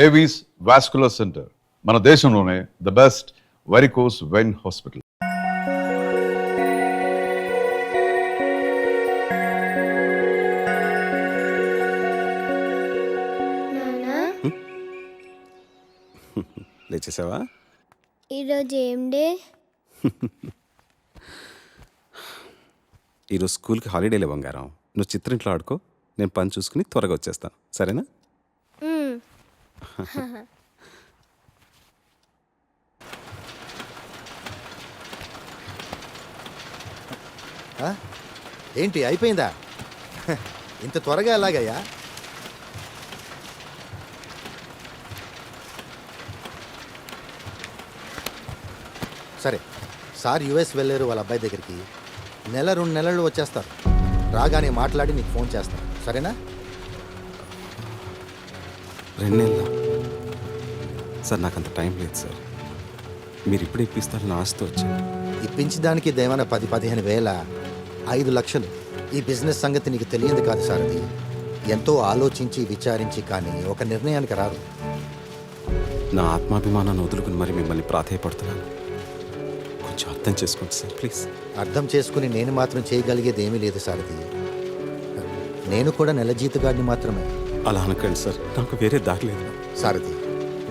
Avis vascular centre, మన దేశంలోనే the best varicose vein hospital. లేచేసావా? ఈరోజు ఏం డే? ఈరోజు స్కూల్కి హాలిడేలే బంగారం. నువ్వు చిత్రింట్లో ఆడుకో, నేను పని చూసుకుని త్వరగా వచ్చేస్తాను, సరేనా? ఏంటి అయిపోయిందా? ఇంత త్వరగా ఎలాగయ్యా? సరే, సార్ యుఎస్ వెళ్ళారు వాళ్ళ అబ్బాయి దగ్గరికి. 1-2 నెలలు వచ్చేస్తారు. రాగానే మాట్లాడి నీకు ఫోన్ చేస్తాను, సరేనా? 2 నెలల సార్, నాకు అంత టైం లేదు సార్. మీరు ఇప్పుడు ఇప్పిస్తారని ఆశతో వచ్చాను. ఇప్పించడానికి దేవన 10-15 వేల, 5 లక్షలు. ఈ బిజినెస్ సంగతి నీకు తెలియదు కాదు సార్. అది ఎంతో ఆలోచించి విచారించి కానీ ఒక నిర్ణయానికి రారు. నా ఆత్మాభిమానాన్ని వదులుకుని మరి మిమ్మల్ని ప్రాధేయపడుతున్నాను. కొంచెం అర్థం చేసుకోండి సార్, ప్లీజ్. అర్థం చేసుకుని నేను మాత్రం చేయగలిగేది ఏమీ లేదు సార్. అది నేను కూడా నెల జీతగాడిని మాత్రమే. అలా అనకండి సార్, నాకు వేరే దారి లేదు. సారథి,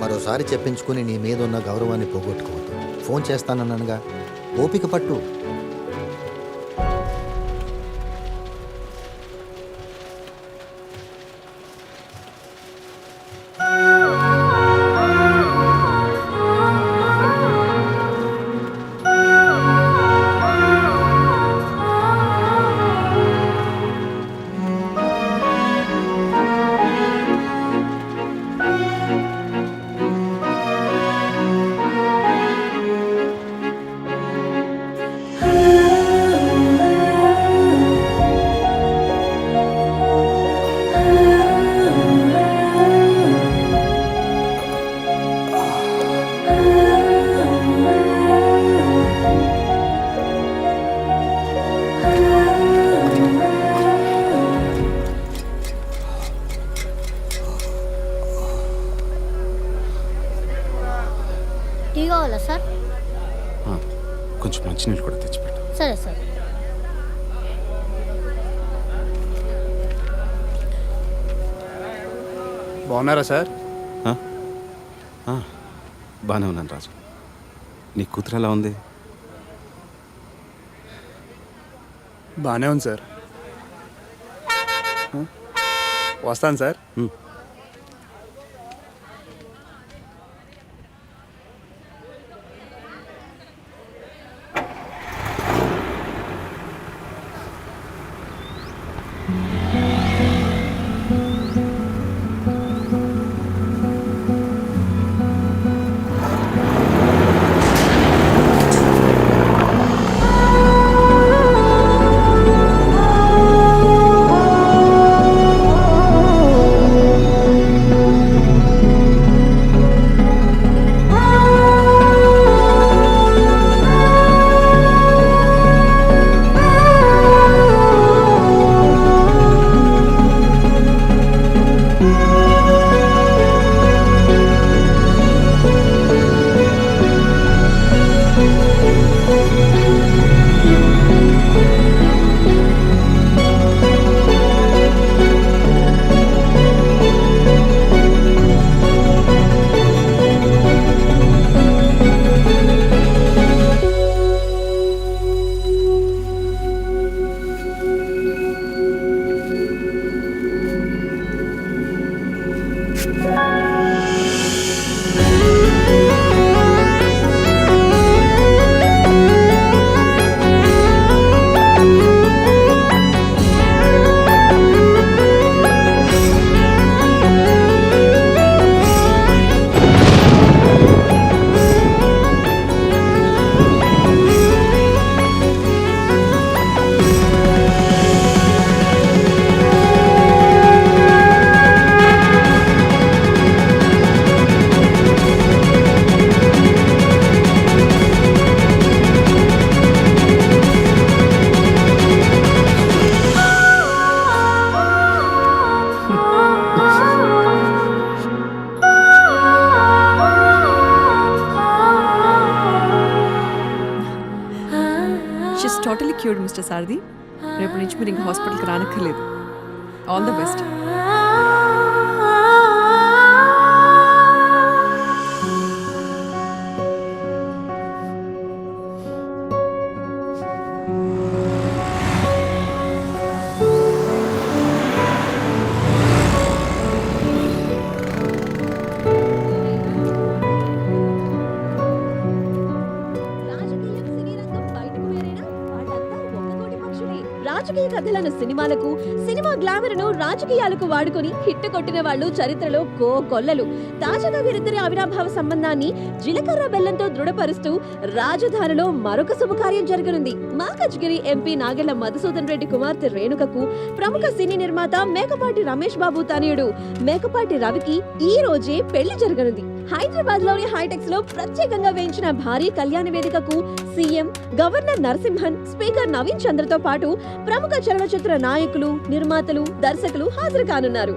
మరోసారి చెప్పించుకుని నీ మీద ఉన్న గౌరవాన్ని పోగొట్టుకోవద్దు. ఫోన్ చేస్తానన్నానుగా, ఓపిక పట్టు. టీ కావాలా సార్? కొంచెం మంచినీళ్ళు కూడా తెచ్చిపెట్టు. సరే సార్. బాగున్నారా సార్? బాగానే ఉన్నాను రాజు. నీ కూతురు ఎలా ఉంది? బాగానే ఉంది సార్. వస్తాను సార్. టోటలీ క్యూర్డ్ మిస్టర్ సారథి. రేపు నుంచి మీరు ఇంకా హాస్పిటల్కి రానక్కర్లేదు. All the best. రాజకీయ కథలను సినిమాలకు, సినిమా గ్లామర్ను రాజకీయాలకు వాడుకొని హిట్ కొట్టిన వాళ్ళు చరిత్రలో కొల్లలు. తాజాగా వీరిద్దరి అవినాభావ సంబంధాన్ని జీలకర్ర బెల్లంతో దృఢపరుస్తూ రాజధానిలో మరొక శుభకార్యం జరగనుంది. మాకజ్గిరి ఎంపీ నాగెళ్ల మధుసూదన్ రెడ్డి కుమార్తె రేణుకకు ప్రముఖ సినీ నిర్మాత మేకపాటి రమేష్ బాబు తనయుడు మేకపాటి రవికి ఈ రోజే పెళ్లి జరగనుంది. హైదరాబాద్ లోని హైటెక్స్ లో ప్రత్యేకంగా వేయించిన భారీ కళ్యాణ వేదికకు CM, governor Narasimhan, speaker Naveen చంద్రతో పాటు ప్రముఖ చలనచిత్ర నాయకులు, నిర్మాతలు, దర్శకులు హాజరు కానున్నారు.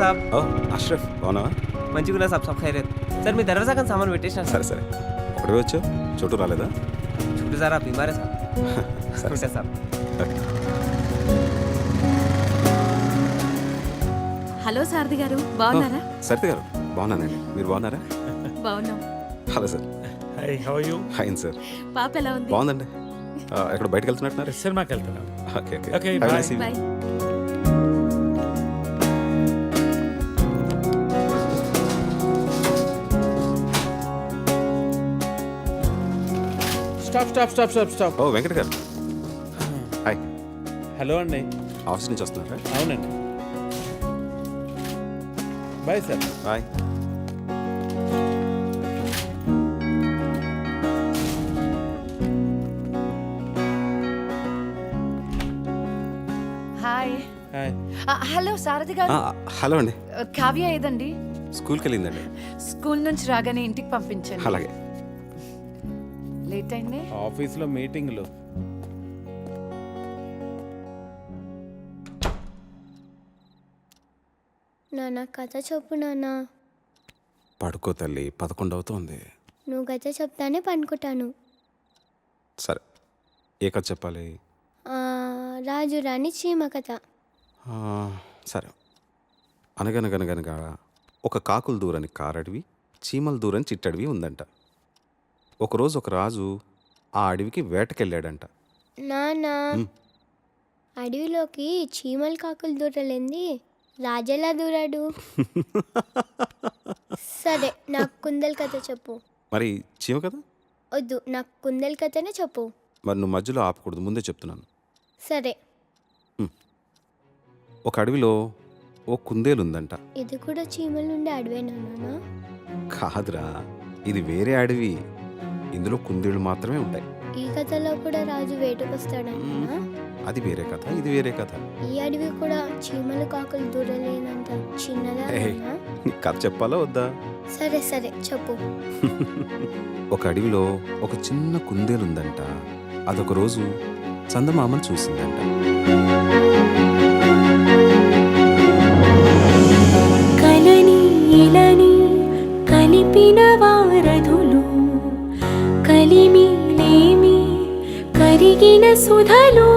साहब ఓ అష్రఫ్ బాగున్నావా? మంచిగా సాబ్ సబ్ ఖైరత్ సార్ మీ దర్వాజా కానీ సామాన్ పెట్టేసిన సరే సరే ఒకటి వచ్చావు చోటు రాలేదా? छोटे सारा बीमार है साहब సరే छोटे साहब ఓకే. హలో సారథి గారు, బాగున్నారా? సరిత గారు బాగున్నానండి, మీరు బాగున్నారా? బాగున్నాం. Hello sir. Hi how are you? Hi sir. పాప ఎలా ఉంది? బాగుందండి. ఎక్కడ బయటకు వెళ్తున్నట్టున్నారు? సినిమాకి వెళ్తున్నాం. Okay okay Okay, Have a bye. nice evening. Bye. Stop. ఓ వెంకట గారు హాయ్. హలో అండి. ఆఫీస్ నుంచి వస్తున్నారా? అవునండి. Bye sir. Bye. Hi. Hi. Hello Sarathi garu. Hello అండి. కావ్య ఏదండి? స్కూల్కి వెళ్ళిందండి. స్కూల్ నుంచి రాగానే ఇంటికి పంపించండి. అలాగే. లేట్ అయింది. ఆఫీస్లో మీటింగ్లు. నాన్న కథ చెప్పు నాన్న. పడుకో తల్లి, 11 అవుతోంది. నువ్వు కథ చెప్తానే పనుకుంటాను. సరే ఏ కథ చెప్పాలి? రాజు రాణి చీమ కథ. సరే. అనగనగనగనగా ఒక కాకులు దూరని కారడవి, చీమలు దూరని చిట్టడవి ఉందంట. ఒకరోజు ఒక రాజు ఆ అడవికి వేటకెళ్ళాడంట. నాన్న, అడవిలోకి చీమలు కాకులు దూరలేంది, రాజెలా దూరాడు? సరే, నాకు కుందల కథ చెప్పు. మరి చీమ కదా? వద్దు, నాకు కుందల కథనే చెప్పు. మరి నువ్వు మధ్యలో ఆపకూడదు, ముందే చెప్తున్నాను. సరే. ఒక అడవిలో ఓ కుందేలు ఉందంట. ఇది కూడా చీమలు ఉండే అడవేనా నాన్న? కాదురా, ఇది వేరే అడవి. ఇందులో కుందేళ్ళు మాత్రమే ఉంటాయి. ఈ కథలో కూడా రాజు వేటకు వస్తాడన్నా? అది వేరే కథ, ఇది వేరే కథ. ఈ అడవి కూడా చీమలు కాకులు దూరలేనంత చిన్నదా ఏయ్. నాన్న? నీకు కథ చెప్పాలా వద్దా? సరే సరే చెప్పు. ఒక అడవిలో ఒక చిన్న కుందేలుందంట. అదొక రోజు చందమామను చూసిందంట. కలని ఇలని కలిపిన వారధులు కలిమి లేమి కరిగిన సుధలు.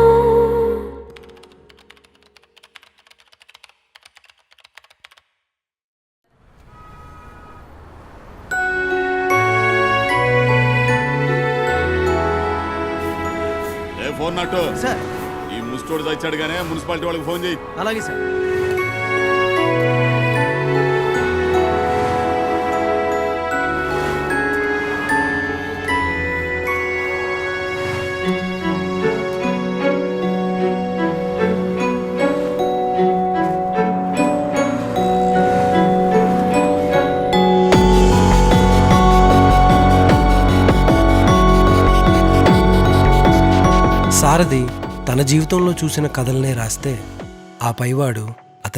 ఫోన్ నట్టు సార్ ఈ ముస్టోడు తెచ్చాడు గానే మున్సిపాలిటీ వాళ్ళకి ఫోన్ చేయి. అలాగే సార్. సారథి తన జీవితంలో చూసిన కథలనే రాస్తే ఆ పైవాడు